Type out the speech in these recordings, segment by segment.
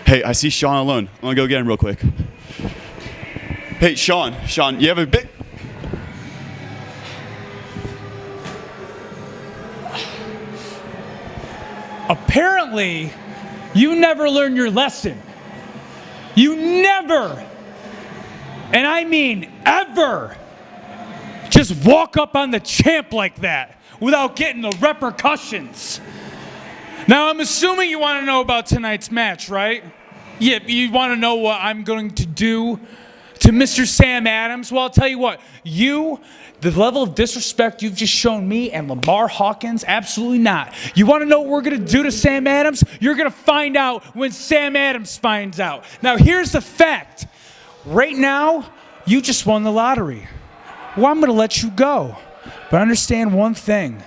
Hey, I see Sean alone. I'm gonna go get him real quick. Hey, Sean, you have a big... Apparently, you never learned your lesson. You never, and I mean ever, just walk up on the champ like that without getting the repercussions. Now, I'm assuming you want to know about tonight's match, right? Yeah, you want to know what I'm going to do to Mr. Sam Adams? Well, I'll tell you what, the level of disrespect you've just shown me and Lamar Hawkins, absolutely not. You want to know what we're going to do to Sam Adams? You're going to find out when Sam Adams finds out. Now, here's the fact. Right now, you just won the lottery. Well, I'm going to let you go. But understand one thing.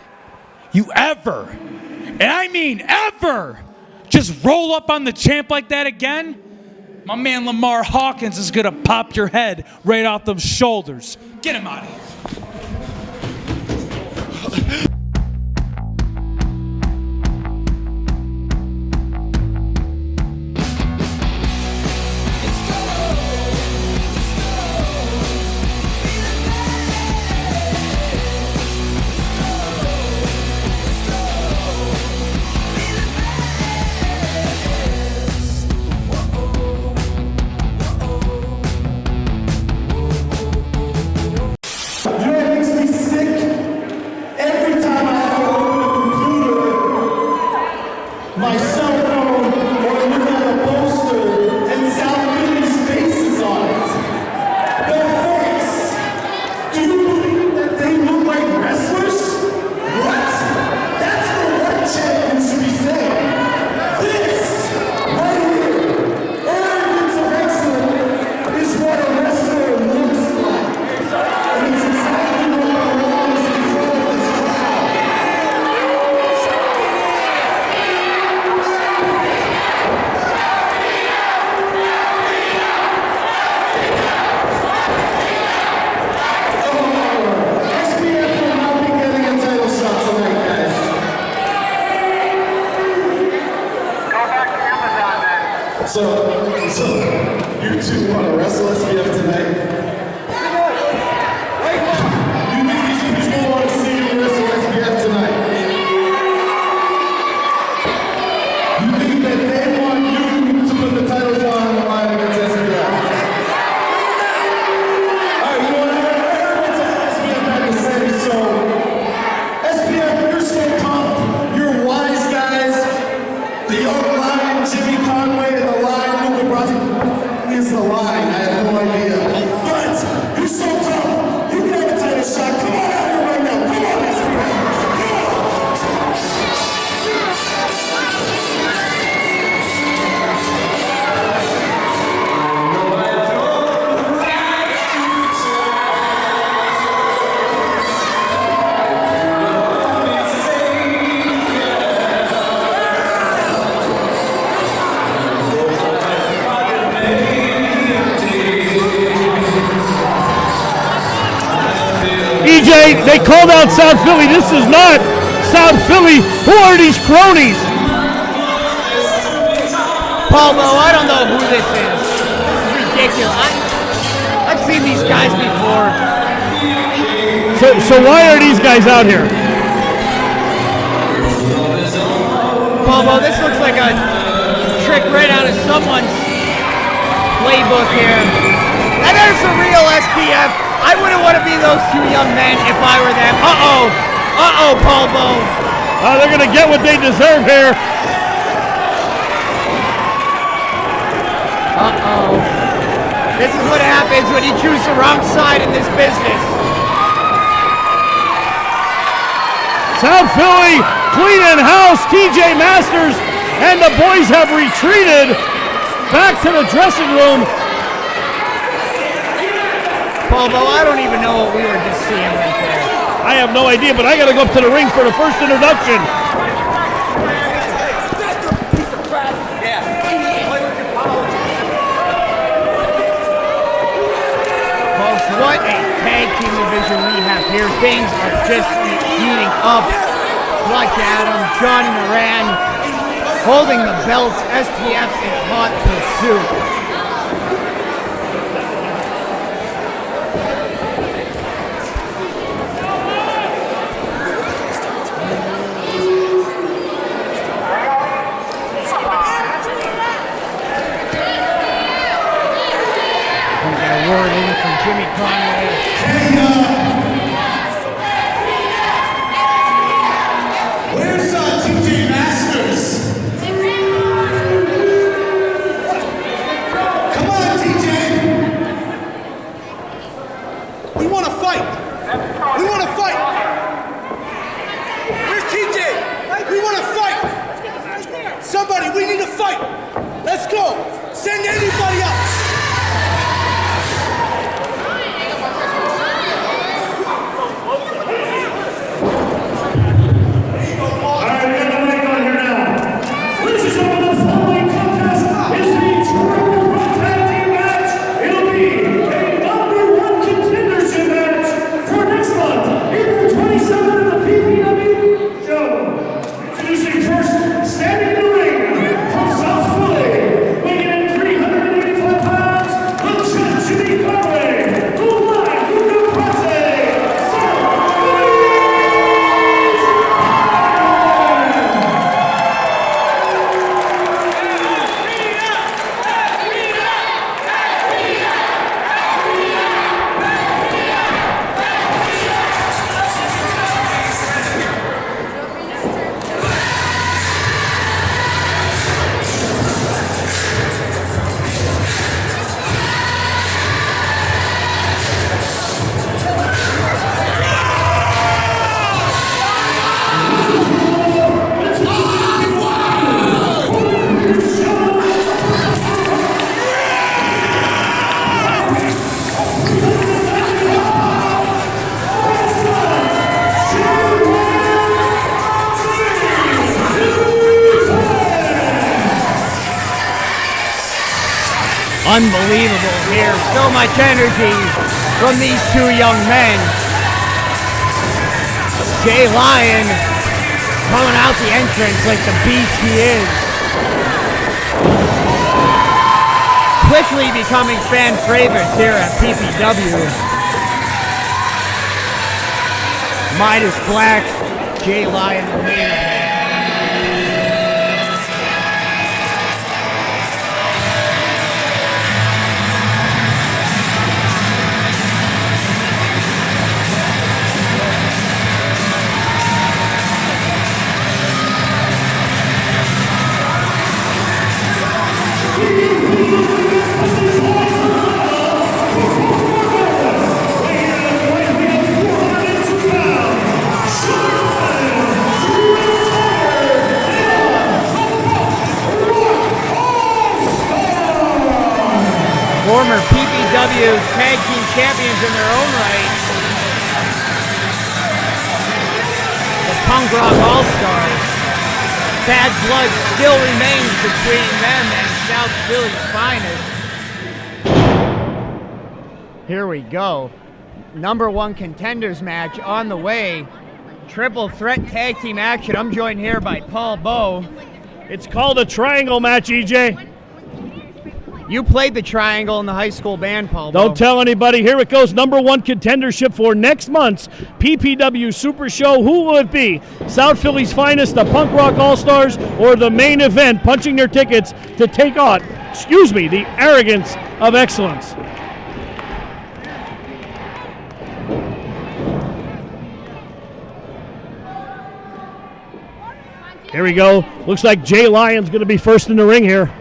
You ever, and I mean ever, just roll up on the champ like that again, my man Lamar Hawkins is going to pop your head right off those shoulders. Get him out of here. So you two want to wrestle SPF tonight? You think these people want to see you wrestle SPF tonight? You think that they want you to put the titles on the line against SPF? Alright, you know what? Everyone's SPF had to say, so SPF, you're so pumped. You're wise guys. The young lion, Jimmy Conway, and the lion, Luca Brasi, is the line. I have no idea. But you're so tough. You can have a title shot. Come on out here right now. Come on, SPF. EJ, they called out South Philly. This is not South Philly. Who are these cronies? Paulo, I don't know who this is. This is ridiculous. I've seen these guys before. So why are these guys out here? Paulo, this looks like a trick right out of someone's playbook here. And there's the real SPF. I wouldn't want to be those two young men if I were them. Uh-oh, Paulo. They're going to get what they deserve here. Uh-oh. This is what happens when you choose the wrong side in this business. South Philly, clean in house. TJ Masters and the boys have retreated back to the dressing room. Paulo, I don't even know what we were just seeing right there. I have no idea, but I got to go up to the ring for the first introduction. Folks, what a tag team division we have here. Things are just heating up. Clutch Adam, Johnny Moran, holding the belts, SPF in hot position. suit. Word in from Jimmy Conway. Where's TJ Masters? Come on, TJ. We want to fight. We want to fight. Where's TJ? We want to fight. Somebody, we need to fight. Let's go. Send anybody else. Unbelievable here. So much energy from these two young men. Jay Lion coming out the entrance like the beast he is. Quickly becoming fan favorites here at PPW. Midas Black, Jay Lion, the main event. Former PPW Tag Team Champions in their own right. The Punk Rock All-Stars. Bad blood still remains between them and South Philly's finest. Here we go. Number one contenders match on the way. Triple threat tag team action. I'm joined here by Paul Bowe. It's called a triangle match, EJ. You played the triangle in the high school band, Paul. Don't tell anybody. Here it goes. Number one contendership for next month's PPW Super Show. Who will it be? South Philly's finest, the Punk Rock All-Stars, or the main event, punching their tickets to take on, the Arrogance of Excellence. Here we go. Looks like Jay Lyon's going to be first in the ring here.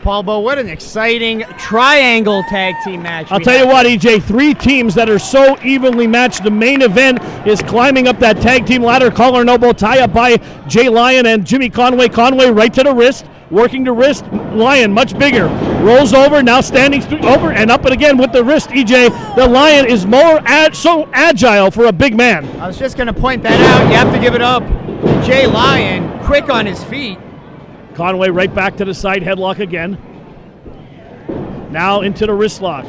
Paul Bowe, what an exciting triangle tag team match. I'll tell you what, EJ, three teams that are so evenly matched. The main event is climbing up that tag team ladder. Collar and elbow tie up by Jay Lion and Jimmy Conway. Conway right to the wrist, working the wrist. Lion much bigger. Rolls over, now standing over and up and again with the wrist, EJ. The Lion is so agile for a big man. I was just going to point that out. You have to give it up. Jay Lion, quick on his feet. Conway right back to the side headlock again. Now into the wrist lock.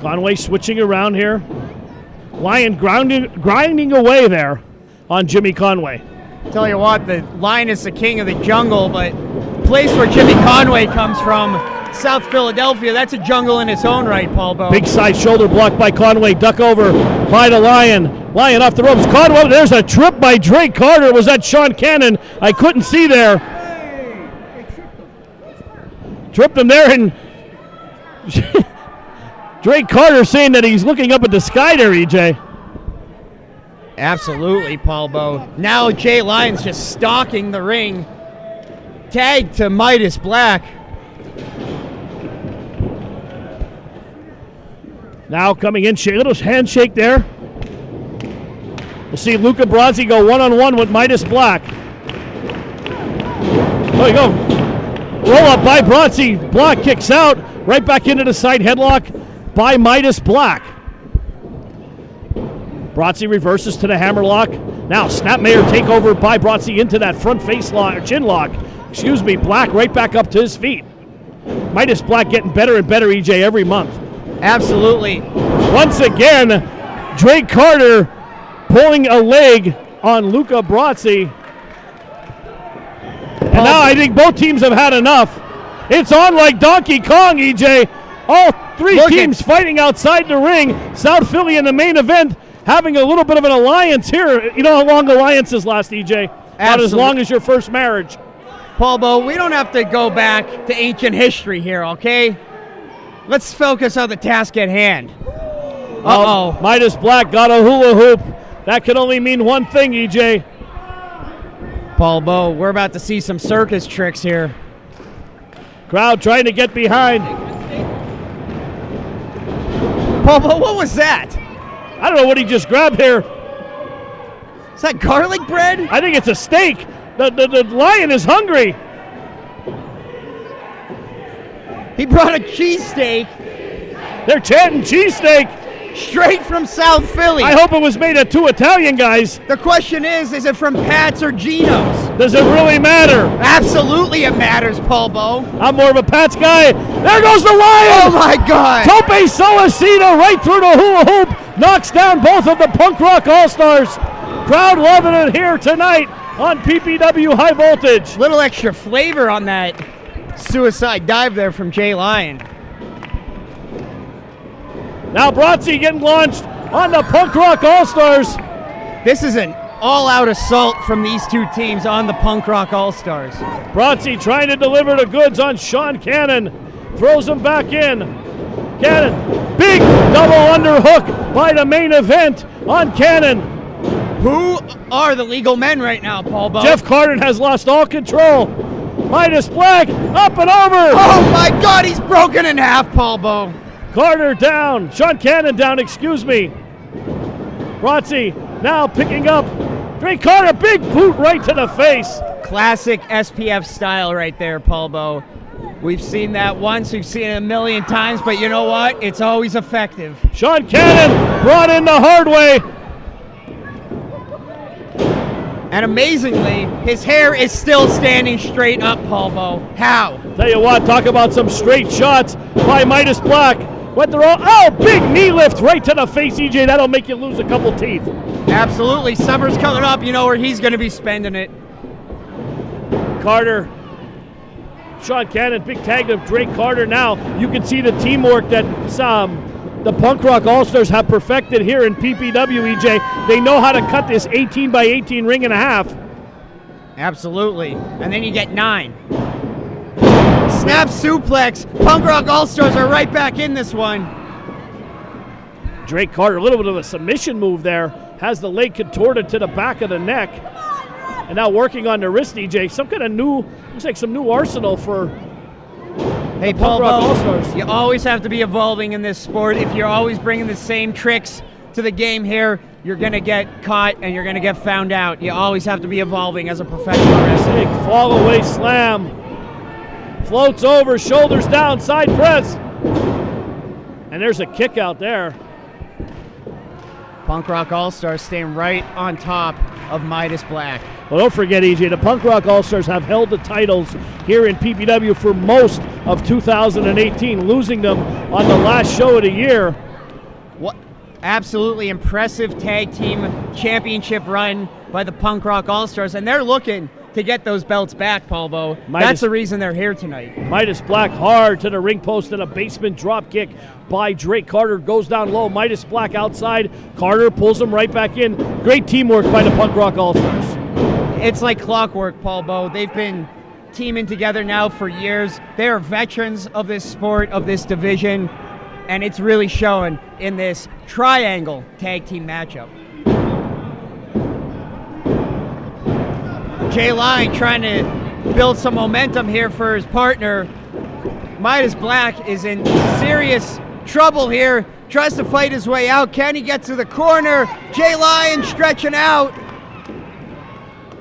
Conway switching around here. Lion grinding away there on Jimmy Conway. Tell you what, the Lion is the king of the jungle, but place where Jimmy Conway comes from, South Philadelphia. That's a jungle in its own right, Paul Bo. Big side shoulder block by Conway. Duck over by the Lion. Lion off the ropes. Conway, there's a trip by Drake Carter. Was that Sean Cannon? I couldn't see there. Tripped him there, and Drake Carter saying that he's looking up at the sky there, EJ. Absolutely, Paul Bo. Now Jay Lyon's just stalking the ring. Tag to Midas Black. Now coming in, little handshake there. We'll see Luca Brasi go one-on-one with Midas Black. There you go. Roll up by Brasi. Black kicks out. Right back into the side headlock by Midas Black. Brasi reverses to the hammerlock. Now Snapmare takeover by Brasi into that front face lock, or chin lock. Excuse me, Black right back up to his feet. Midas Black getting better and better, EJ, every month. Absolutely. Once again, Drake Carter pulling a leg on Luca Brasi. And now I think both teams have had enough. It's on like Donkey Kong, EJ. All three teams fighting outside the ring. South Philly in the main event having a little bit of an alliance here. You know how long alliances last, EJ? Not as long as your first marriage. Paul Bo, we don't have to go back to ancient history here, okay? Let's focus on the task at hand. Uh-oh. Midas Black got a hula hoop. That can only mean one thing, EJ. Paul Bo, we're about to see some circus tricks here. Crowd trying to get behind. Paul Bo, what was that? I don't know what he just grabbed here. Is that garlic bread? I think it's a steak. The Lion is hungry. He brought a cheesesteak. They're chanting cheesesteak. Straight from South Philly. I hope it was made of two Italian guys. The question is it from Pat's or Geno's? Does it really matter? Absolutely it matters, Paul Bo. I'm more of a Pat's guy. There goes the Lion! Oh my God! Tope Solacito right through the hula hoop. Knocks down both of the Punk Rock All-Stars. Crowd loving it here tonight on PPW High Voltage. Little extra flavor on that suicide dive there from Jay Lyon. Now Brasi getting launched on the Punk Rock All-Stars. This is an all-out assault from these two teams on the Punk Rock All-Stars. Brasi trying to deliver the goods on Sean Cannon. Throws him back in. Cannon, big double underhook by the main event on Cannon. Who are the legal men right now, Paul Bo? Jeff Carter has lost all control. Midas Black up and over. Oh my God, he's broken in half, Paul Bo. Carter down. Sean Cannon down, excuse me. Brasi now picking up. Drake Carter, big boot right to the face. Classic SPF style right there, Paul Bo. We've seen that once, we've seen it a million times, but you know what? It's always effective. Sean Cannon brought in the hard way. And amazingly, his hair is still standing straight up, Paul Bo. How? Tell you what, talk about some straight shots by Midas Black. Went the roll. Oh, big knee lift right to the face, EJ. That'll make you lose a couple teeth. Absolutely. Summer's coming up. You know where he's going to be spending it. Carter. Sean Cannon, big tag of Drake Carter. Now you can see the teamwork that the Punk Rock All-Stars have perfected here in PPW, EJ. They know how to cut this 18 by 18 ring and a half. Absolutely. And then you get 9. Snap suplex. Punk Rock All-Stars are right back in this one. Drake Carter, a little bit of a submission move there. Has the leg contorted to the back of the neck. And now working on the wrist, EJ. Some kind of new, looks like some new arsenal for Hey, Paul Bo, you always have to be evolving in this sport. If you're always bringing the same tricks to the game here, you're going to get caught and you're going to get found out. You always have to be evolving as a professional wrestler. Big fall away slam. Floats over, shoulders down, side press. And there's a kick out there. Punk Rock All-Stars staying right on top of Midas Black. Well, don't forget, EJ, the Punk Rock All-Stars have held the titles here in PPW for most of 2018, losing them on the last show of the year. What absolutely impressive tag team championship run by the Punk Rock All-Stars, and they're looking to get those belts back, Paulbo. That's the reason they're here tonight. Midas Black hard to the ring post and a basement drop kick by Drake. Carter goes down low. Midas Black outside. Carter pulls him right back in. Great teamwork by the Punk Rock All-Stars. It's like clockwork, Paulbo. They've been teaming together now for years. They are veterans of this sport, of this division, and it's really showing in this triangle tag team matchup. Jay Line trying to build some momentum here for his partner. Midas Black is in serious trouble here. Tries to fight his way out. Can he get to the corner? Jay Lyon stretching out.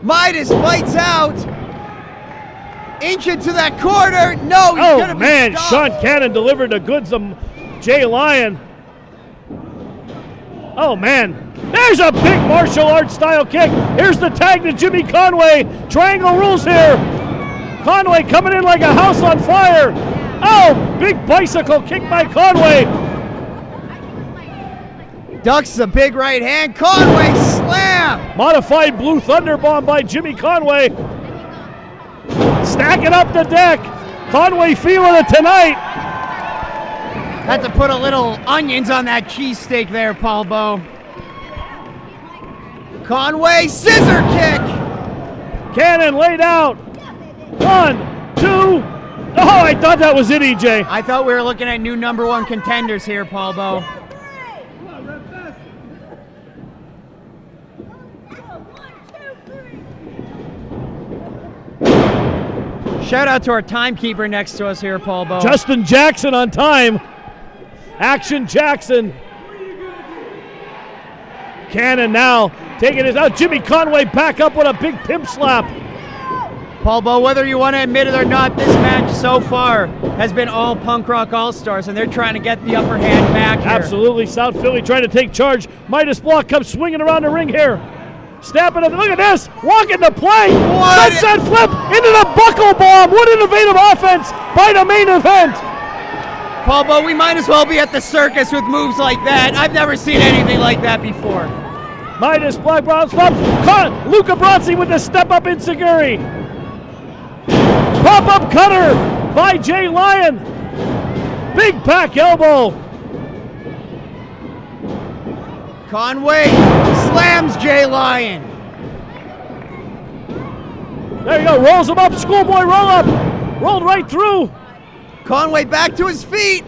Midas fights out. Inch into that corner. No, he's gonna be man, stopped. Sean Cannon delivered the goods to Jay Lyon. Oh man. There's a big martial arts style kick. Here's the tag to Jimmy Conway. Triangle rules here. Conway coming in like a house on fire. Oh, big bicycle kick by Conway. Ducks the big right hand. Conway slam. Modified Blue Thunder Bomb by Jimmy Conway. Stacking up the deck. Conway feeling it tonight. Had to put a little onions on that cheesesteak there, Paulbo. Conway, scissor kick! Cannon laid out. 1, 2. Oh, I thought that was it, EJ. I thought we were looking at new #1 contenders here, Paulbo. Shout out to our timekeeper next to us here, Paulbo. Justin Jackson on time. Action Jackson. Cannon now taking it out. Jimmy Conway back up with a big pimp slap. Paulbo, whether you want to admit it or not, this match so far has been all Punk Rock All-Stars, and they're trying to get the upper hand back here. Absolutely. South Philly trying to take charge. Midas Block comes swinging around the ring here. Snapping it. Look at this. Walking the play. What? Sunset flip into the buckle bomb. What innovative offense by the main event. Paulbo, we might as well be at the circus with moves like that. I've never seen anything like that before. Midas Black Brown stops. Luca Bronzi with the step up enziguri. Pop up cutter by Jay Lyon. Big back elbow. Conway slams Jay Lyon. There you go. Rolls him up. Schoolboy roll up. Rolled right through. Conway back to his feet.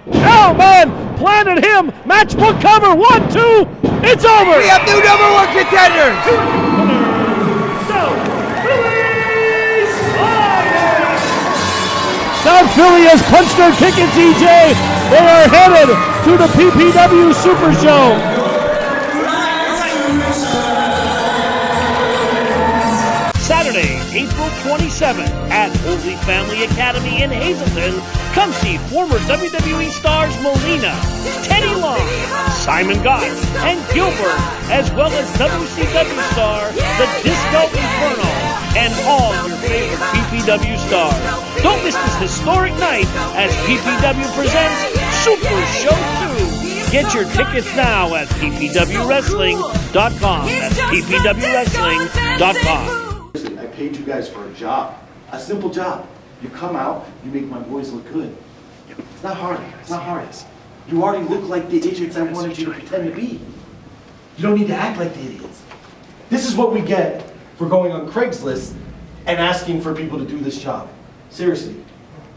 Oh man, planted him. Matchbook cover. 1, 2. It's over. We have new #1 contenders. South Philly has punched their tickets, EJ. They are headed to the PPW Super Show. Saturday, April 27th at Holy Family Academy in Hazleton. Come see former WWE stars Molina, Teddy Long, Simon Gott, and Gilbert, as well as WCW star The Disco Inferno, and all your favorite PPW stars. Don't miss this historic night as PPW presents Super Show 2. Get your tickets now at ppwwrestling.com. That's ppwwrestling.com. I paid you guys for a job, a simple job. You come out, you make my boys look good. It's not hard, it's not hard. You already look like the idiots I wanted you to pretend to be. You don't need to act like the idiots. This is what we get for going on Craigslist and asking for people to do this job. Seriously,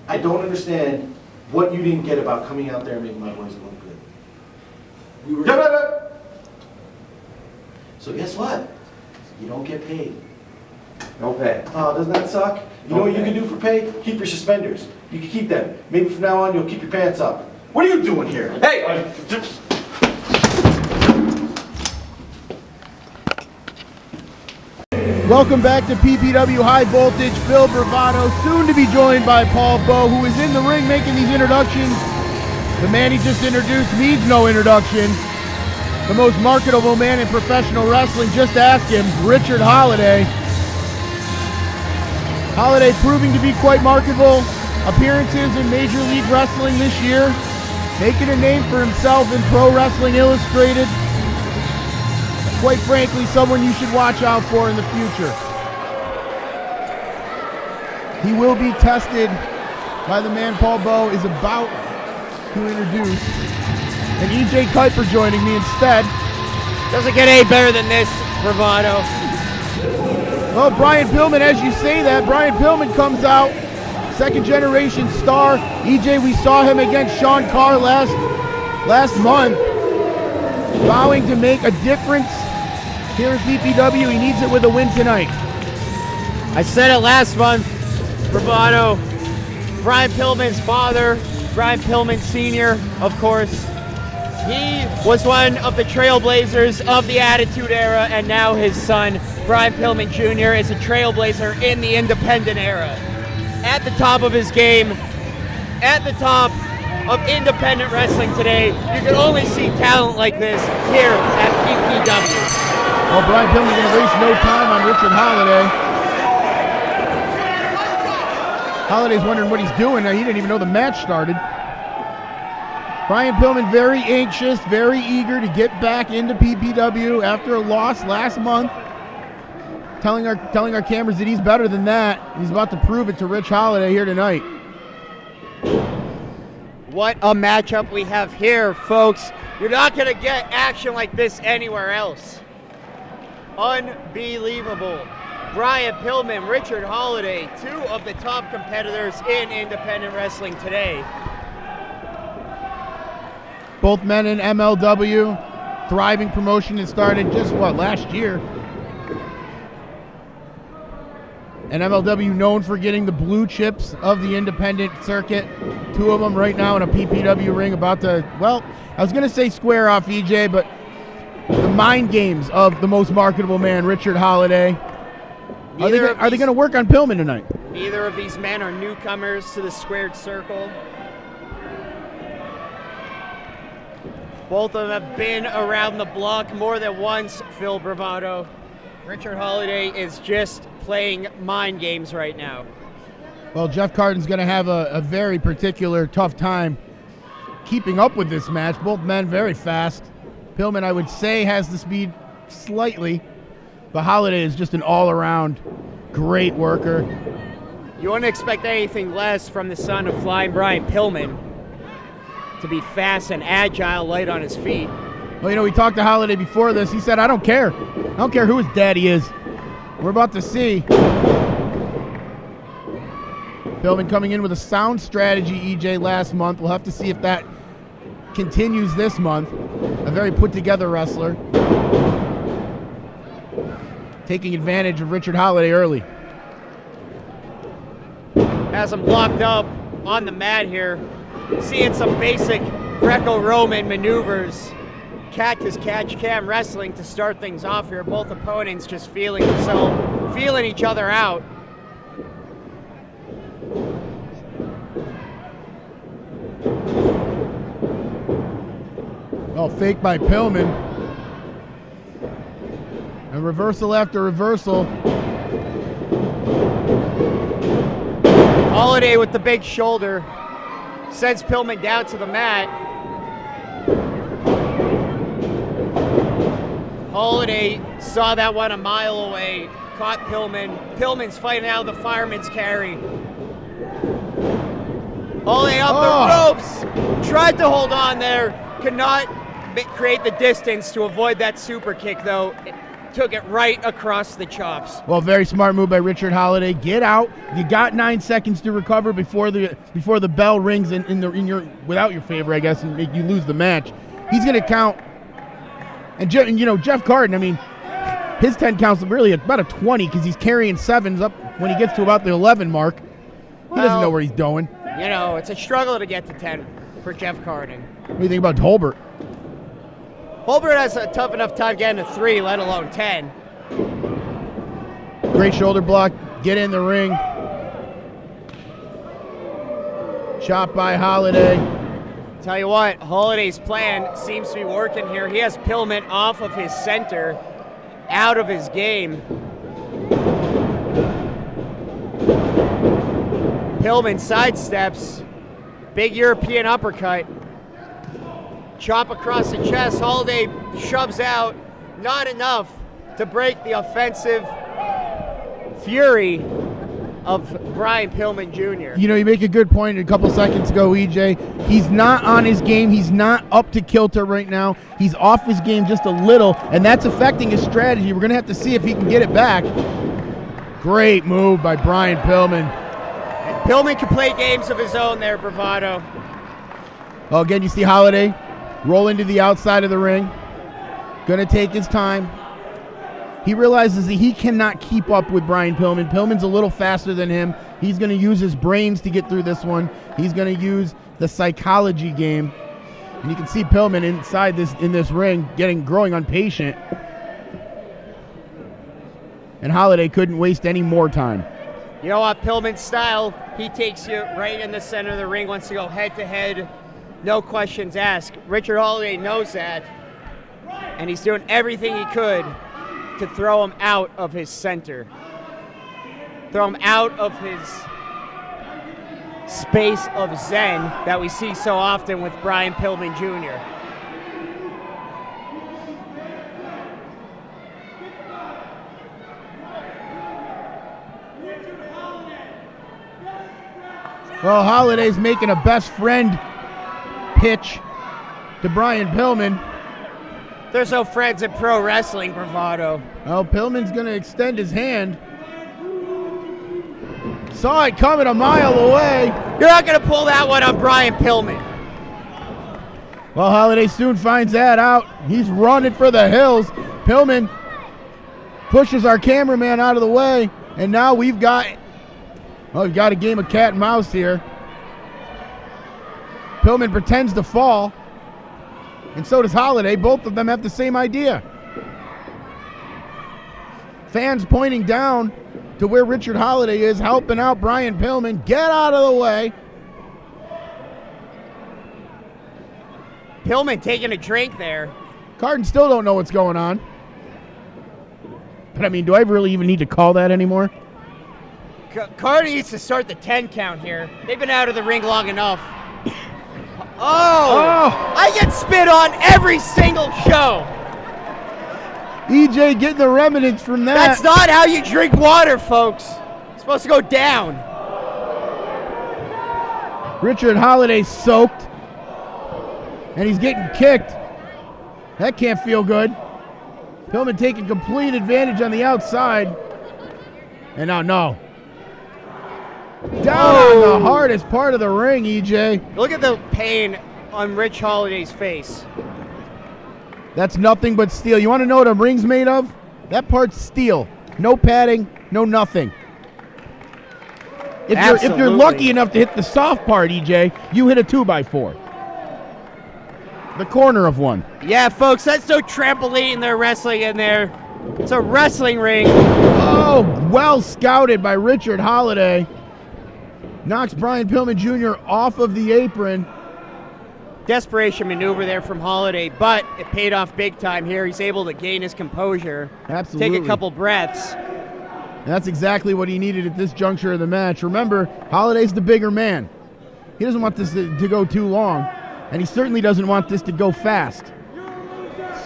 I don't understand what you didn't get about coming out there and making my boys look good. We were So guess what? You don't get paid. No pay. Oh, doesn't that suck? You know what you can do for pay? Keep your suspenders. You can keep them. Maybe from now on you'll keep your pants up. What are you doing here? Hey! Welcome back to PPW High Voltage. Phil Bravado, soon to be joined by Paul Bowe, who is in the ring making these introductions. The man he just introduced needs no introduction. The most marketable man in professional wrestling, just ask him, Richard Holliday. Holliday proving to be quite marketable. Appearances in Major League Wrestling this year. Making a name for himself in Pro Wrestling Illustrated. Quite frankly, someone you should watch out for in the future. He will be tested by the man Paul Bowe is about to introduce. And EJ Kuiper joining me instead. Doesn't get any better than this, Bravado. Well, Brian Pillman, as you say that, Brian Pillman comes out, second generation star. EJ, we saw him against Sean Carr last month, vowing to make a difference here at PPW. He needs it with a win tonight. I said it last month, Bravado. Brian Pillman's father, Brian Pillman Sr., of course. He was one of the trailblazers of the Attitude Era, and now his son, Brian Pillman Jr., is a trailblazer in the independent era. At the top of his game, at the top of independent wrestling today, you can only see talent like this here at PPW. Well, Brian Pillman's going to waste no time on Richard Holliday. Holliday's wondering what he's doing. Now, he didn't even know the match started. Brian Pillman very anxious, very eager to get back into PPW after a loss last month. Telling our cameras that he's better than that. He's about to prove it to Rich Holliday here tonight. What a matchup we have here, folks. You're not going to get action like this anywhere else. Unbelievable. Brian Pillman, Richard Holliday, two of the top competitors in independent wrestling today. Both men in MLW, thriving promotion that started just, last year. And MLW known for getting the blue chips of the independent circuit. Two of them right now in a PPW ring about to, I was going to say square off EJ, but the mind games of the most marketable man, Richard Holliday. Are they going to work on Pillman tonight? Neither of these men are newcomers to the squared circle. Both of them have been around the block more than once, Phil Bravado. Richard Holliday is just playing mind games right now. Well, Jeff Carden's going to have a very particular tough time keeping up with this match. Both men very fast. Pillman, I would say, has the speed slightly, but Holliday is just an all-around great worker. You wouldn't expect anything less from the son of flying Brian Pillman to be fast and agile, light on his feet. Well, we talked to Holliday before this. He said, I don't care. I don't care who his daddy is. We're about to see. Pillman coming in with a sound strategy, EJ, last month. We'll have to see if that continues this month. A very put-together wrestler. Taking advantage of Richard Holliday early. Has him locked up on the mat here. Seeing some basic Greco-Roman maneuvers. Cactus catch cam wrestling to start things off here. Both opponents just feeling each other out. Well, fake by Pillman. And reversal after reversal. Holliday with the big shoulder sends Pillman down to the mat. Holliday saw that one a mile away, caught Pillman. Pillman's fighting out of the fireman's carry. Holliday up the ropes, tried to hold on there, could not create the distance to avoid that super kick though. It took it right across the chops. Well, very smart move by Richard Holliday. Get out. You got 9 seconds to recover before the bell rings without your favor, I guess, and make you lose the match. He's going to count. And Jeff Carden, his 10 counts really about a 20 because he's carrying 7s up when he gets to about the 11 mark. He doesn't know where he's going. It's a struggle to get to 10 for Jeff Carden. What do you think about Holbert? Holbert has a tough enough time getting to 3, let alone 10. Great shoulder block. Get in the ring. Chop by Holliday. Tell you what, Holliday's plan seems to be working here. He has Pillman off of his center, out of his game. Pillman sidesteps, big European uppercut. Chop across the chest, Holliday shoves out, not enough to break the offensive fury of Brian Pillman Jr. You know, you make a good point a couple seconds ago, EJ. He's not on his game. He's not up to kilter right now. He's off his game just a little, and that's affecting his strategy. We're going to have to see if he can get it back. Great move by Brian Pillman. And Pillman can play games of his own there, Bravado. Well, again, you see Holliday roll into the outside of the ring. Going to take his time. He realizes that he cannot keep up with Brian Pillman. Pillman's a little faster than him. He's going to use his brains to get through this one. He's going to use the psychology game. And you can see Pillman inside in this ring growing impatient. And Holliday couldn't waste any more time. You know what, Pillman's style, he takes you right in the center of the ring, wants to go head to head, no questions asked. Richard Holliday knows that, and he's doing everything he could to throw him out of his center. Throw him out of his space of zen that we see so often with Brian Pillman Jr. Well, Holliday's making a best friend pitch to Brian Pillman. There's no friends in pro wrestling, Bravado. Well, Pillman's going to extend his hand. Saw it coming a mile away. You're not going to pull that one on Brian Pillman. Well, Holliday soon finds that out. He's running for the hills. Pillman pushes our cameraman out of the way, and now we've got a game of cat and mouse here. Pillman pretends to fall, and so does Holliday. Both of them have the same idea. Fans pointing down to where Richard Holliday is, helping out Brian Pillman. Get out of the way. Pillman taking a drink there. Carden still don't know what's going on. But, I mean, do I really even need to call that anymore? Carter needs to start the 10 count here. They've been out of the ring long enough. Oh! I get spit on every single show. EJ getting the remnants from that. That's not how you drink water, folks. It's supposed to go down. Richard Holliday soaked. And he's getting kicked. That can't feel good. Pillman taking complete advantage on the outside. And now, no. Down on the hardest part of the ring, EJ. Look at the pain on Rich Holliday's face. That's nothing but steel. You want to know what a ring's made of? That part's steel. No padding, no nothing. If you're lucky enough to hit the soft part, EJ, you hit a 2x4. The corner of one. Yeah, folks, that's no trampoline they're wrestling in there. It's a wrestling ring. Oh, well scouted by Richard Holliday. Knocks Brian Pillman Jr. off of the apron. Desperation maneuver there from Holliday, but it paid off big time here. He's able to gain his composure. Absolutely. Take a couple breaths. That's exactly what he needed at this juncture of the match. Remember, Holliday's the bigger man. He doesn't want this to go too long, and he certainly doesn't want this to go fast.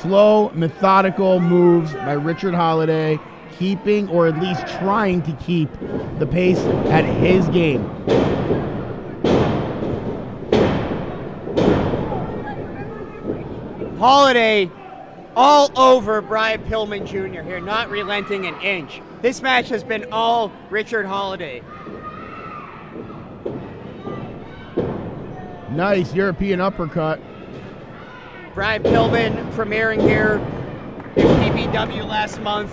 Slow, methodical moves by Richard Holliday, keeping or at least trying to keep the pace at his game. Holliday all over Brian Pillman Jr. here, not relenting an inch. This match has been all Richard Holliday. Nice European uppercut. Brian Pillman premiering here in PPW last month.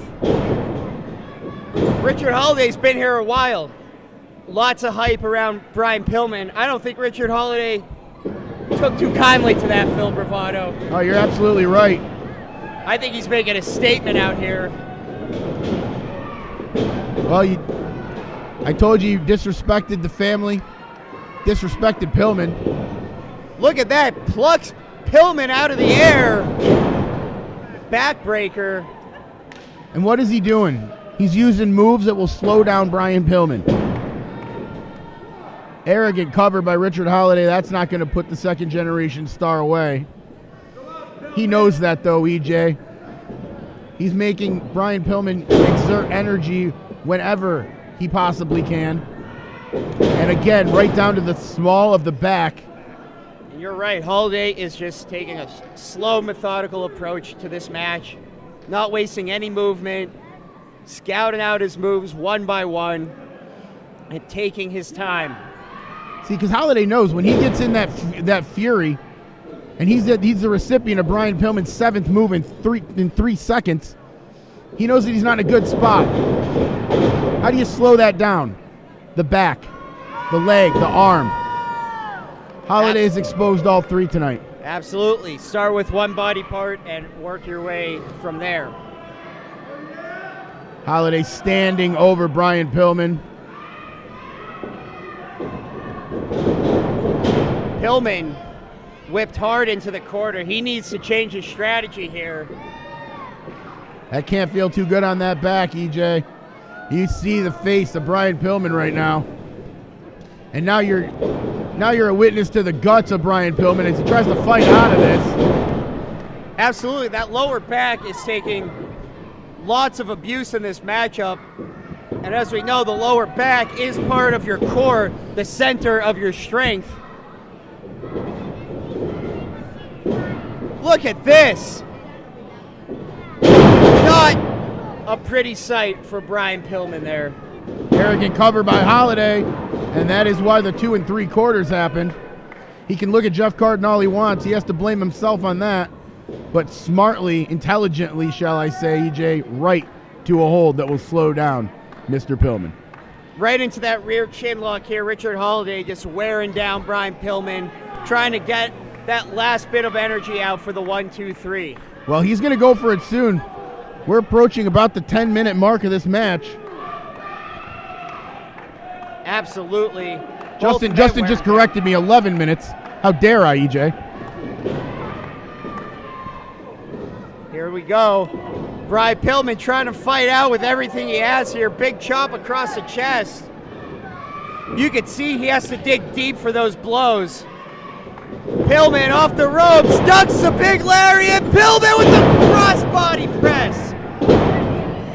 Richard Holliday's been here a while. Lots of hype around Brian Pillman. I don't think Richard Holliday took too kindly to that, Phil Bravado. Oh, you're absolutely right. I think he's making a statement out here. Well, I told you disrespected the family, disrespected Pillman. Look at that, plucks Pillman out of the air. Backbreaker. And what is he doing? He's using moves that will slow down Brian Pillman. Arrogant cover by Richard Holliday. That's not going to put the second generation star away. He knows that though, EJ. He's making Brian Pillman exert energy whenever he possibly can. And again, right down to the small of the back. And you're right, Holliday is just taking a slow, methodical approach to this match, not wasting any movement, scouting out his moves one by one, and taking his time. See, because Holliday knows when he gets in that fury, and he's the recipient of Brian Pillman's 7th move in 3 seconds, he knows that he's not in a good spot. How do you slow that down? The back, the leg, the arm. Holliday has exposed all 3 tonight. Absolutely. Start with one body part and work your way from there. Holliday standing over Brian Pillman. Pillman whipped hard into the corner. He needs to change his strategy here. That can't feel too good on that back, EJ. You see the face of Brian Pillman right now. And now you're a witness to the guts of Brian Pillman as he tries to fight out of this. Absolutely. That lower back is taking lots of abuse in this matchup. And as we know, the lower back is part of your core, the center of your strength. Look at this. Not a pretty sight for Brian Pillman there. Arrogant cover by Holliday, and that is why the 2 3/4 happened. He can look at Jeff Carden all he wants. He has to blame himself on that. But smartly, intelligently, shall I say, EJ, right to a hold that will slow down Mr. Pillman. Right into that rear chin lock here. Richard Holliday just wearing down Brian Pillman, trying to get that last bit of energy out for the 1, 2, 3. Well, he's going to go for it soon. We're approaching about the 10-minute mark of this match. Absolutely. Justin just corrected me, 11 minutes. How dare I, EJ? Here we go. Brian Pillman trying to fight out with everything he has here. Big chop across the chest. You can see he has to dig deep for those blows. Pillman off the ropes, ducks a big lariat. Pillman with the crossbody press.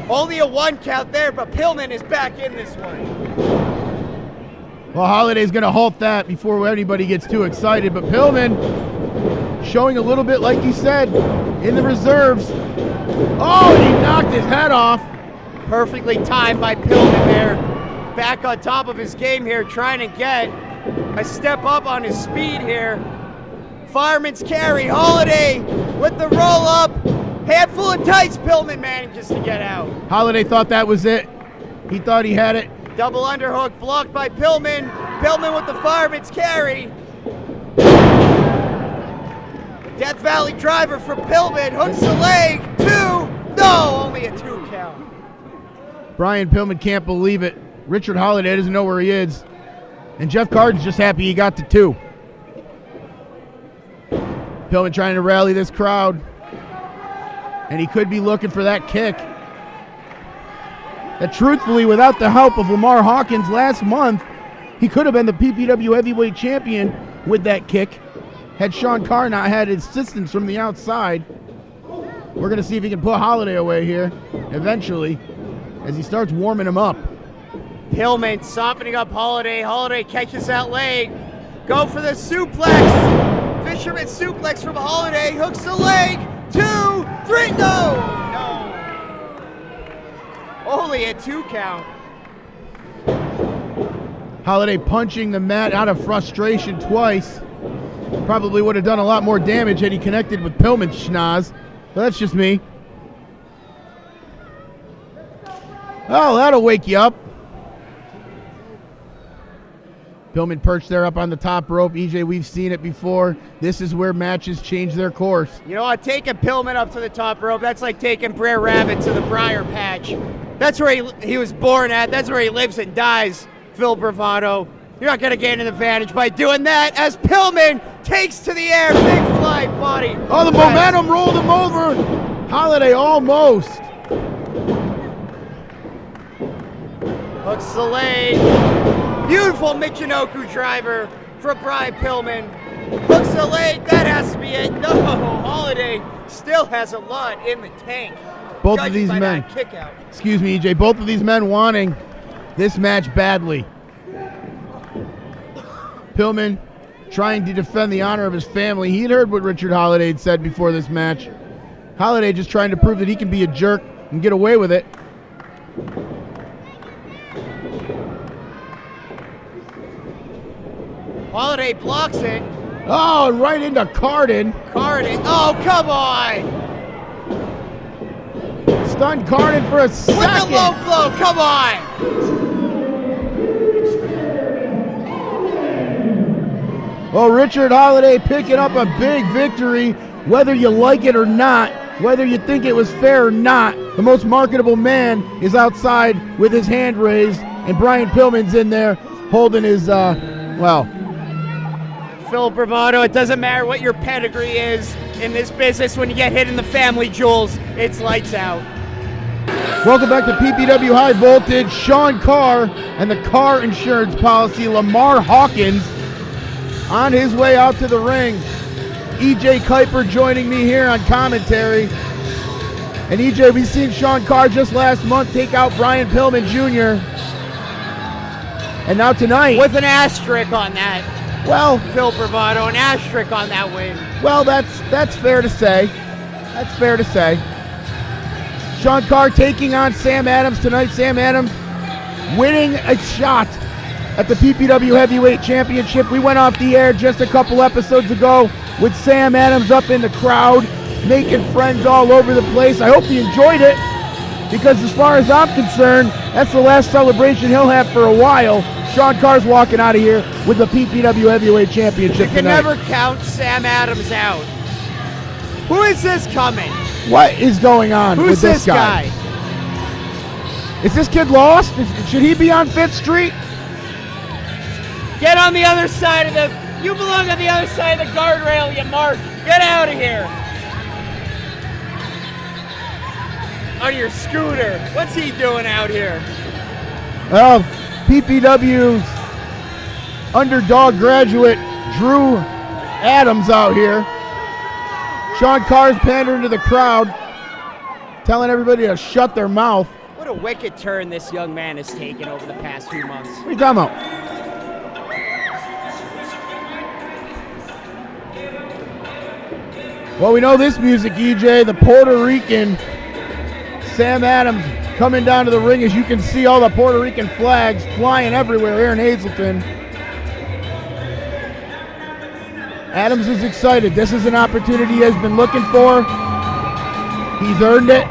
Only a 1 count there, but Pillman is back in this one. Well, Holliday's going to halt that before anybody gets too excited, but Pillman showing a little bit, like you said, in the reserves. Oh, and he knocked his head off. Perfectly timed by Pillman there. Back on top of his game here, trying to get a step up on his speed here. Fireman's carry, Holliday with the roll up. Handful of tights, Pillman manages to get out. Holliday thought that was it. He thought he had it. Double underhook blocked by Pillman. Pillman with the fireman's carry. Death Valley driver for Pillman. Hooks the leg. 2. No, only a 2 count. Brian Pillman can't believe it. Richard Holliday doesn't know where he is. And Jeff Carden's just happy he got to 2. Pillman trying to rally this crowd. And he could be looking for that kick. That truthfully, without the help of Lamar Hawkins last month, he could have been the PPW heavyweight champion with that kick had Sean Carr not had assistance from the outside. We're going to see if he can put Holliday away here eventually as he starts warming him up. Pillman softening up Holliday. Holliday catches that leg. Go for the suplex. Fisherman suplex from Holliday. Hooks the leg. 2, 3. No. Only a 2 count. Holliday punching the mat out of frustration twice. Probably would have done a lot more damage had he connected with Pillman's schnoz. But that's just me. Oh, that'll wake you up. Pillman perched there up on the top rope. EJ, we've seen it before. This is where matches change their course. You know what? Taking Pillman up to the top rope, that's like taking Brer Rabbit to the Briar Patch. That's where he was born at. That's where he lives and dies, Phil Bravado. You're not going to gain an advantage by doing that as Pillman takes to the air. Big fly body. Oh, the momentum rolled him over. Holliday almost. Hooks the leg. Beautiful Michinoku driver for Brian Pillman. Hooks the leg. That has to be it. No, Holliday still has a lot in the tank. Both of these men. Kick out. Excuse me, EJ. Both of these men wanting this match badly. Pillman trying to defend the honor of his family. He'd heard what Richard Holliday had said before this match. Holliday just trying to prove that he can be a jerk and get away with it. Holliday blocks it. Oh, right into Carden. Carden. Oh, come on. Stunned Carden for a second. With the low blow. Come on. Well, Richard Holliday picking up a big victory, whether you like it or not, whether you think it was fair or not. The most marketable man is outside with his hand raised, and Brian Pillman's in there holding his, Phil Bravado, it doesn't matter what your pedigree is in this business. When you get hit in the family jewels, it's lights out. Welcome back to PPW High Voltage. Sean Carr and the car insurance policy, Lamar Hawkins, on his way out to the ring. EJ Kuiper joining me here on commentary. And EJ, we've seen Sean Carr just last month take out Brian Pillman Jr. And now tonight, With an asterisk on that. well, Phil Bravado, an asterisk on that win. well, that's fair to say. That's fair to say. Sean Carr taking on Sam Adams tonight. Sam Adams winning a shot at the PPW Heavyweight Championship. We went off the air just a couple episodes ago with Sam Adams up in the crowd, making friends all over the place. I hope you enjoyed it, because as far as I'm concerned, that's the last celebration he'll have for a while. Sean Carr's walking out of here with the PPW Heavyweight Championship You can tonight. never count Sam Adams out. Who is this coming? What is going on Who's with this guy? Is this kid lost? Should he be on 5th Street? Get on the other side of the... You belong on the other side of the guardrail, you mark. Get out of here. On your scooter. What's he doing out here? Well, PPW's underdog graduate Drew Adams out here. Sean Carr's pandering to the crowd, telling everybody to shut their mouth. What a wicked turn this young man has taken over the past few months. What are you talking about? Well, we know this music, EJ. The Puerto Rican Sam Adams coming down to the ring. As you can see, all the Puerto Rican flags flying everywhere here in Hazleton. Adams is excited. This is an opportunity he has been looking for. He's earned it.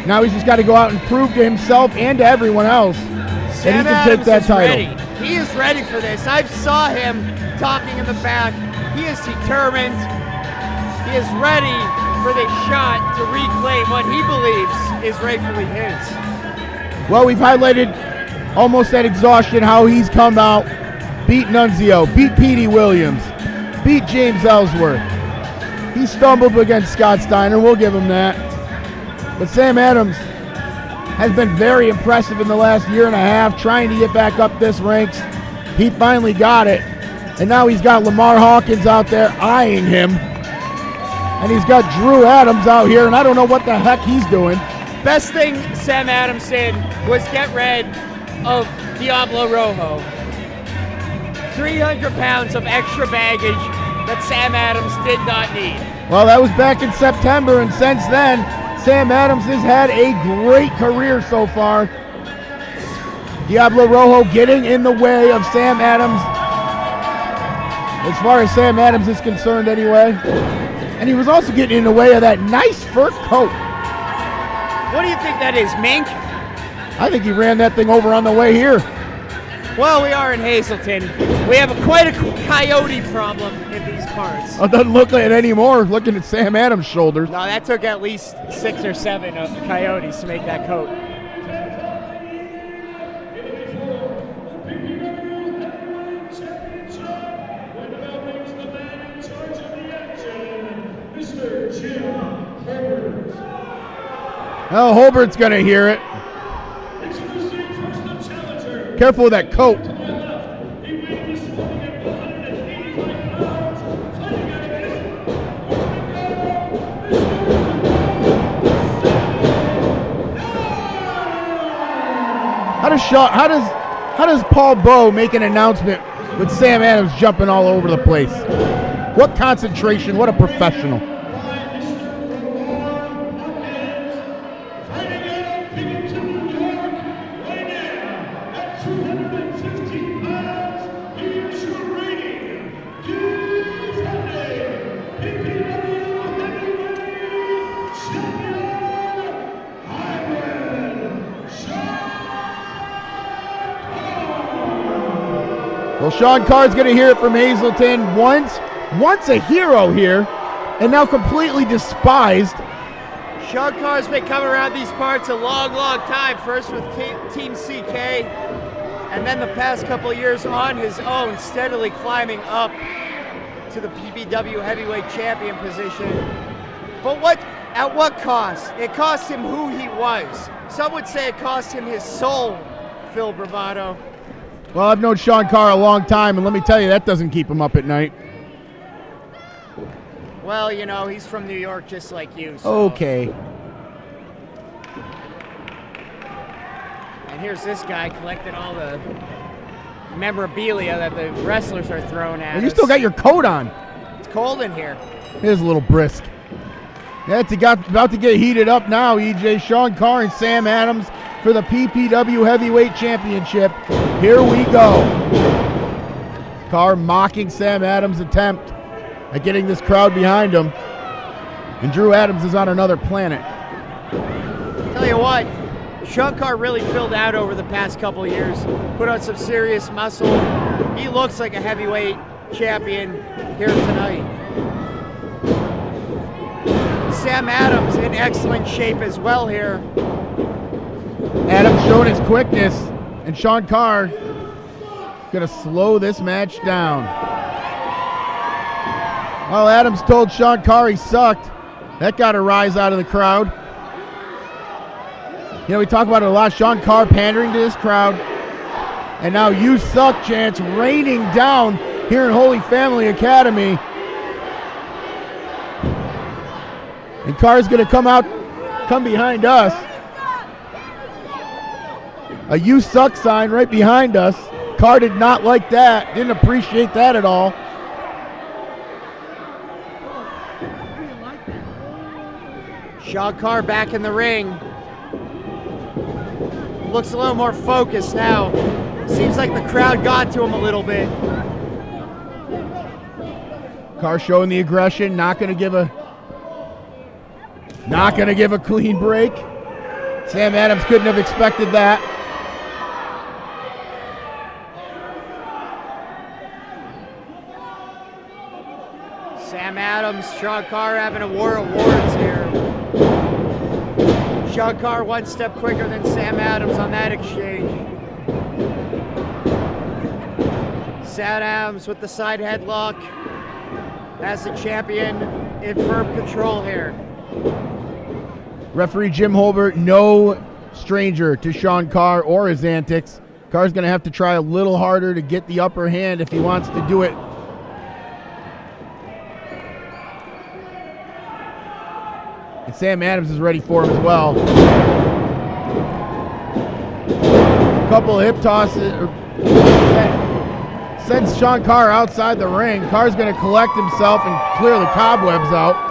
Now he's just got to go out and prove to himself and to everyone else that he can take that title. Ready. He is ready for this. I saw him talking in the back. He is determined. He is ready for this shot to reclaim what he believes is rightfully his. Well, we've highlighted almost at exhaustion how he's come out, beat Nunzio, beat Petey Williams, beat James Ellsworth. He stumbled against Scott Steiner, we'll give him that. But Sam Adams has been very impressive in the last year and a half, trying to get back up this ranks. He finally got it. And now he's got Lamar Hawkins out there eyeing him. And he's got Drew Adams out here, and I don't know what the heck he's doing. Best thing Sam Adams did was get rid of Diablo Rojo. 300 pounds of extra baggage that Sam Adams did not need. Well, that was back in September, and since then, Sam Adams has had a great career so far. Diablo Rojo getting in the way of Sam Adams, as far as Sam Adams is concerned anyway. And he was also getting in the way of that nice fur coat. What do you think that is, mink? I think he ran that thing over on the way here. Well, we are in Hazleton. We have quite a coyote problem in these parts. It doesn't look like it anymore, looking at Sam Adams' shoulders. No, that took at least 6 or 7 coyotes to make that coat. Well, Holbert's going to hear it. Careful with that coat. How does How does Paul Bowe make an announcement with Sam Adams jumping all over the place? What concentration, what a professional. Well, Sean Carr's going to hear it from Hazleton. Once a hero here, and now completely despised. Sean Carr's been coming around these parts a long, long time. First with Team CK, and then the past couple of years on his own, steadily climbing up to the PPW heavyweight champion position. But at what cost? It cost him who he was. Some would say it cost him his soul, Phil Bravado. Well, I've known Sean Carr a long time, and let me tell you, that doesn't keep him up at night. Well, you know, he's from New York just like you. So. Okay. And here's this guy collecting all the memorabilia that the wrestlers are throwing at Well, you us. still got your coat on. It's cold in here. Here's a little brisk. Yeah, it's about to get heated up now, EJ. Sean Carr and Sam Adams for the PPW Heavyweight Championship. Here we go. Carr mocking Sam Adams' attempt at getting this crowd behind him. And Drew Adams is on another planet. Tell you what, Sean Carr really filled out over the past couple of years. Put on some serious muscle. He looks like a heavyweight champion here tonight. Sam Adams in excellent shape as well here. Adams showing his quickness, and Sean Carr gonna slow this match down. Well, Adams told Sean Carr he sucked. That got a rise out of the crowd. You know, we talk about it a lot. Sean Carr pandering to this crowd. And now "you suck" chants raining down here in Holy Family Academy. And Carr's gonna come behind us. A "you suck" sign right behind us. Carr did not like that, didn't appreciate that at all. Sean Carr back in the ring. Looks a little more focused now. Seems like the crowd got to him a little bit. Carr showing the aggression, not gonna give a clean break. Sam Adams couldn't have expected that. Sam Adams, Sean Carr having a war of words here. Sean Carr one step quicker than Sam Adams on that exchange. Sam Adams with the side headlock as the champion in firm control here. Referee Jim Holbert, no stranger to Sean Carr or his antics. Carr's going to have to try a little harder to get the upper hand if he wants to do it. And Sam Adams is ready for him as well. Couple of hip tosses. Sends Sean Carr outside the ring. Carr's going to collect himself and clear the cobwebs out.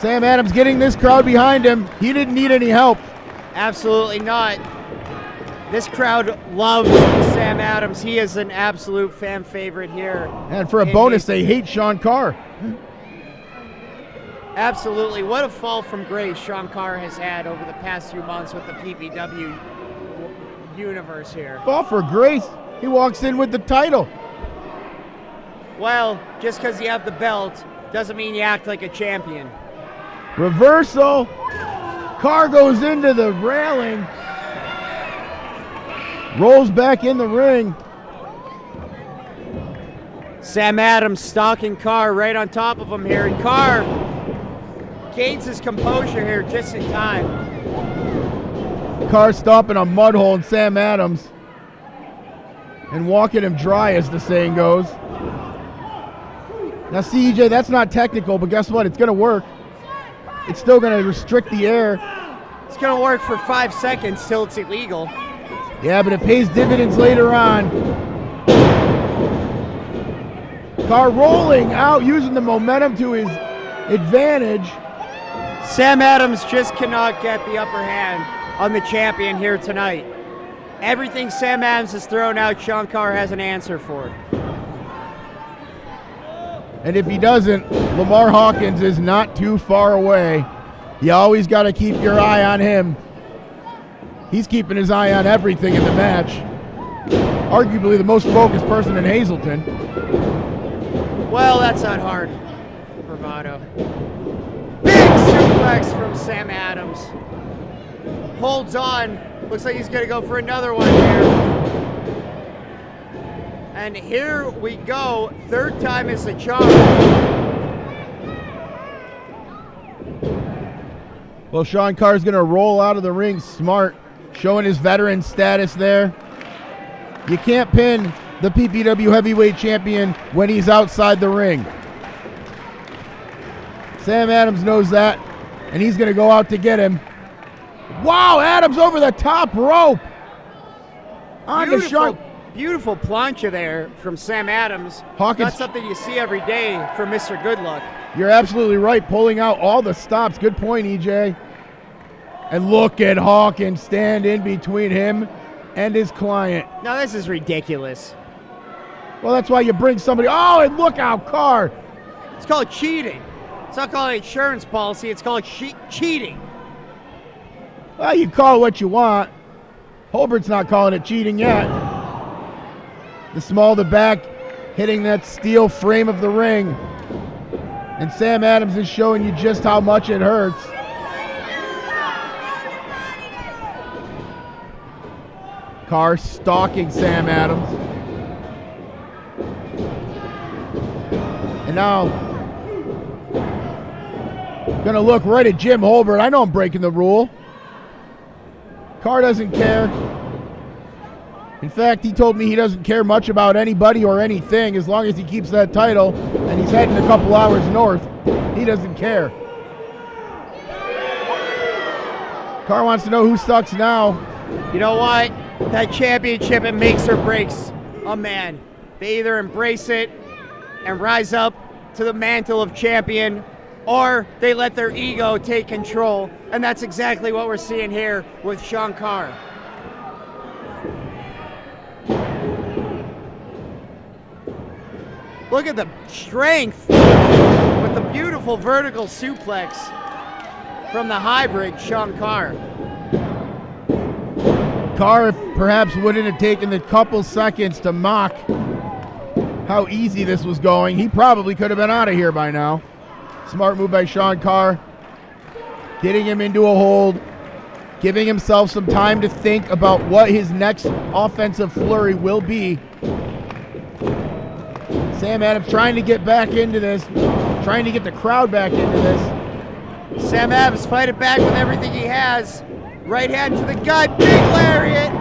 Sam Adams getting this crowd behind him. He didn't need any help. Absolutely not. This crowd loves Sam Adams. He is an absolute fan favorite here. And for a bonus, they hate Sean Carr. Absolutely. What a fall from grace Sean Carr has had over the past few months with the PPW universe here. Fall for grace. He walks in with the title. Well, just because you have the belt doesn't mean you act like a champion. Reversal. Carr goes into the railing. Rolls back in the ring. Sam Adams stalking Carr right on top of him here. And Carr gains his composure here just in time. Carr stomping a mud hole in Sam Adams and walking him dry, as the saying goes. Now, CJ, that's not technical, but guess what? It's going to work. It's still going to restrict the air. It's going to work for 5 seconds till it's illegal. Yeah, but it pays dividends later on. Carr rolling out, using the momentum to his advantage. Sam Adams just cannot get the upper hand on the champion here tonight. Everything Sam Adams has thrown out, Sean Carr has an answer for. And if he doesn't, Lamar Hawkins is not too far away. You always got to keep your eye on him. He's keeping his eye on everything in the match. Arguably the most focused person in Hazleton. Well, that's not hard. Bravado. Big suplex from Sam Adams. Holds on. Looks like he's going to go for another one here. And here we go. Third time is the charm. Well, Sean Carr is going to roll out of the ring smart, showing his veteran status there. You can't pin the PPW heavyweight champion when he's outside the ring. Sam Adams knows that, and he's going to go out to get him. Wow, Adams over the top rope. On to Sean. Beautiful plancha there from Sam Adams. Hawkins. Not something you see every day from Mr. Goodluck. You're absolutely right, pulling out all the stops. Good point, EJ. And look at Hawkins stand in between him and his client. Now this is ridiculous. Well, that's why you bring somebody. Oh, and look out, Carr. It's called cheating. It's not called an insurance policy. It's called cheating. Well, you call it what you want. Holbert's not calling it cheating yet. The small to back hitting that steel frame of the ring. And Sam Adams is showing you just how much it hurts. Carr stalking Sam Adams. And now, gonna look right at Jim Holbert. I know I'm breaking the rule. Carr doesn't care. In fact, he told me he doesn't care much about anybody or anything as long as he keeps that title and he's heading a couple hours north. He doesn't care. Carr wants to know who sucks now. You know what? That championship, it makes or breaks a man. They either embrace it and rise up to the mantle of champion, or they let their ego take control. And that's exactly what we're seeing here with Sean Carr. Look at the strength with the beautiful vertical suplex from the hybrid Sean Carr. Carr perhaps wouldn't have taken the couple seconds to mock how easy this was going. He probably could have been out of here by now. Smart move by Sean Carr. Getting him into a hold. Giving himself some time to think about what his next offensive flurry will be. Sam Adams trying to get back into this. Trying to get the crowd back into this. Sam Adams fighting back with everything he has. Right hand to the gut, big lariat.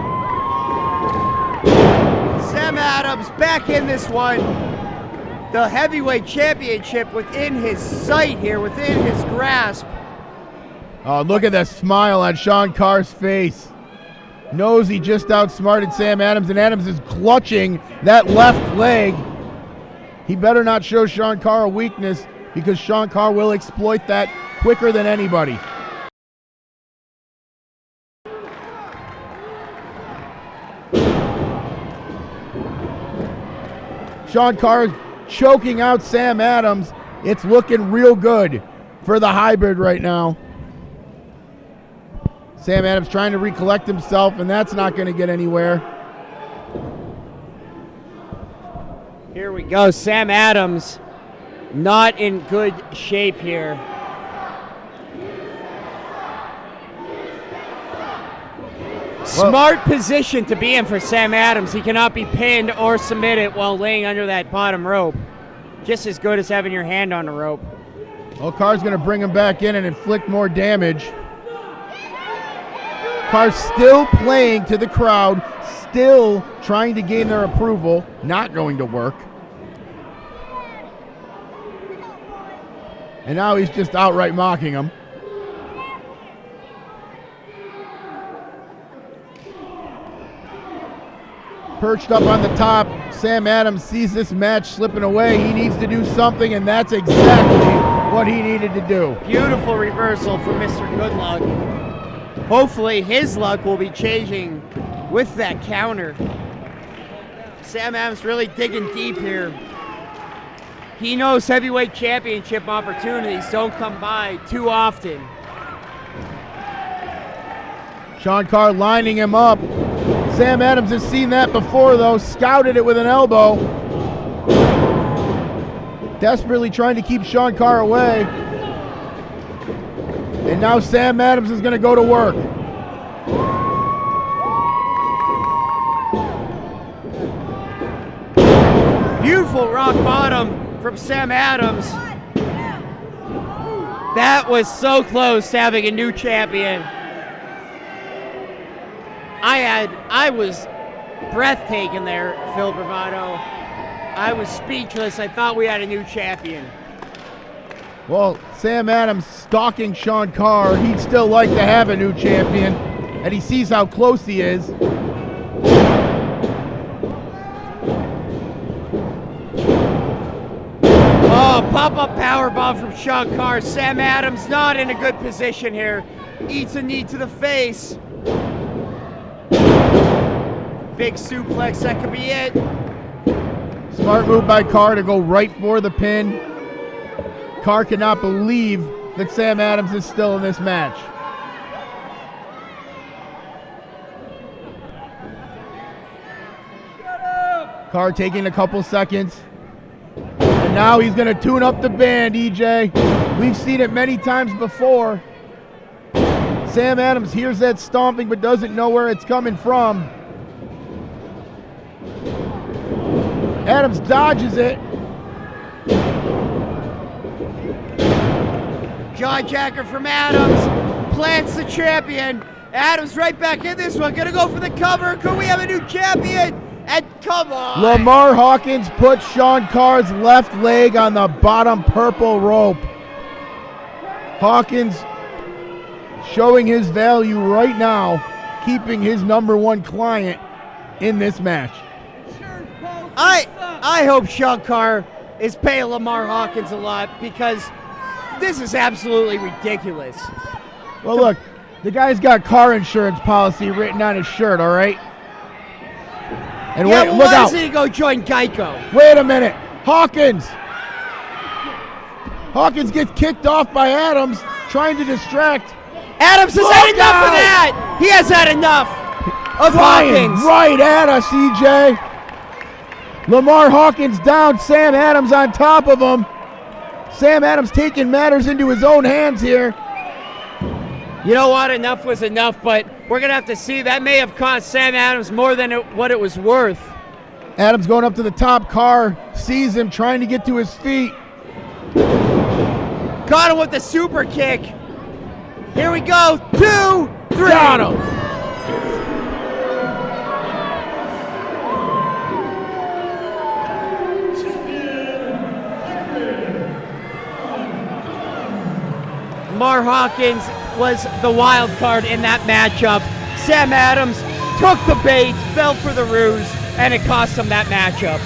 Sam Adams back in this one. The heavyweight championship within his sight here, within his grasp. Oh, look at that smile on Sean Carr's face. Knows he just outsmarted Sam Adams, and Adams is clutching that left leg. He better not show Sean Carr a weakness, because Sean Carr will exploit that quicker than anybody. Sean Carr choking out Sam Adams. It's looking real good for the hybrid right now. Sam Adams trying to recollect himself, and that's not going to get anywhere. Here we go. Sam Adams not in good shape here. Smart position to be in for Sam Adams. He cannot be pinned or submitted while laying under that bottom rope. Just as good as having your hand on the rope. Well, Carr's going to bring him back in and inflict more damage. Carr still playing to the crowd, still trying to gain their approval. Not going to work. And now he's just outright mocking him. perched up on the top. Sam Adams sees this match slipping away. He needs to do something, and that's exactly what he needed to do. Beautiful reversal for Mr. Goodluck. Hopefully his luck will be changing with that counter. Sam Adams really digging deep here. He knows heavyweight championship opportunities don't come by too often. Sean Carr lining him up. Sam Adams has seen that before, though. Scouted it with an elbow. Desperately trying to keep Sean Carr away. And now Sam Adams is going to go to work. Beautiful rock bottom from Sam Adams. That was so close to having a new champion. I was breathtaking there, Phil Bravado. I was speechless. I thought we had a new champion. Well, Sam Adams stalking Sean Carr. He'd still like to have a new champion, and he sees how close he is. Oh, pop-up powerbomb from Sean Carr. Sam Adams not in a good position here. Eats a knee to the face. Big suplex, that could be it. Smart move by Carr to go right for the pin. Carr cannot believe that Sam Adams is still in this match. Carr taking a couple seconds. And now he's going to tune up the band, EJ. We've seen it many times before. Sam Adams hears that stomping but doesn't know where it's coming from. Adams dodges it. Jawjacker from Adams. Plants the champion. Adams right back in this one. Gonna go for the cover. Could we have a new champion? And come on. Lamar Hawkins puts Sean Carr's left leg on the bottom purple rope. Hawkins showing his value right now, keeping his number one client in this match. I hope Sean Carr is paying Lamar Hawkins a lot because this is absolutely ridiculous. Well, look, the guy's got car insurance policy written on his shirt, all right? And Yeah, wait, well, look why out. doesn't he go join Geico? Wait a minute. Hawkins gets kicked off by Adams, trying to distract. Adams has had enough of that. He has had enough of Flying Hawkins. right at us, EJ. Lamar Hawkins down, Sam Adams on top of him. Sam Adams taking matters into his own hands here. You know what? Enough was enough, but we're going to have to see. That may have cost Sam Adams more than what it was worth. Adams going up to the top. Carr sees him trying to get to his feet. Caught him with the super kick. Here we go. 2, 3. Got him. Lamar Hawkins was the wild card in that matchup. Sam Adams took the bait, fell for the ruse, and it cost him that matchup.